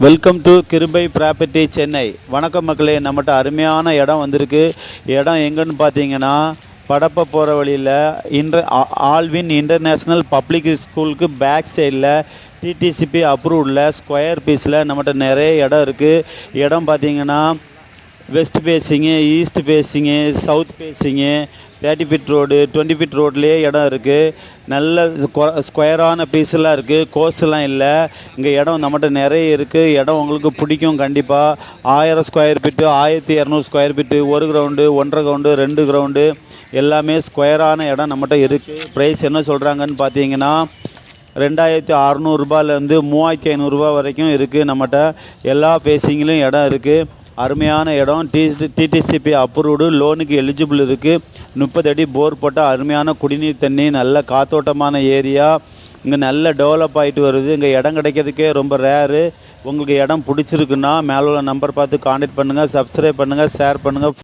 Welcome to கிருபை property Chennai. வணக்கம் மக்களே, நம்மகிட்ட அருமையான இடம் வந்திருக்கு. இடம் எங்கன்னு பார்த்தீங்கன்னா, படப்பை போகிற வழியில் ஆல்வின் இன்டர்நேஷ்னல் பப்ளிக் ஸ்கூலுக்கு பேக் சைடில் டிடிசிபி அப்ரூவ்டில் ஸ்கொயர் பீஸில் நம்மகிட்ட நிறைய இடம் இருக்குது. இடம் பார்த்தீங்கன்னா west facing, east facing, south facing, 30 feet road, 20 feet ரோட்லேயே இடம் இருக்குது. நல்ல ஸ்கொயரான பீஸெல்லாம் இருக்குது, கோர்ஸ்லாம் இல்லை. இங்கே இடம் நம்மகிட்ட நிறைய இருக்குது. இடம் உங்களுக்கு பிடிக்கும் கண்டிப்பாக. 1000 square feet, 1200 square feet, 1 ground, 1.5 ground, 2 ground எல்லாமே ஸ்கொயரான இடம் நம்மகிட்ட இருக்குது. ப்ரைஸ் என்ன சொல்கிறாங்கன்னு பார்த்தீங்கன்னா 2600 ரூபாயிலேருந்து 3500 வரைக்கும் இருக்குது. நம்மகிட்ட எல்லா ஃபேஸிங்லேயும் இடம் இருக்குது. அருமையான இடம். டிடிசிபி அப்ரூவ்டு, லோனுக்கு எலிஜிபிள் இருக்குது. 30 அடி போர் போட்டால் அருமையான குடிநீர் தண்ணி, நல்ல காத்தோட்டமான ஏரியா. இங்கே நல்ல டெவலப் ஆகிட்டு வருது. இங்கே இடம் கிடைக்கிறதுக்கே ரொம்ப ரேரு. உங்களுக்கு இடம் பிடிச்சிருக்குன்னா மேலே உள்ள நம்பர் பார்த்து கான்டாக்ட் பண்ணுங்கள். சப்ஸ்கிரைப் பண்ணுங்கள், ஷேர் பண்ணுங்கள்.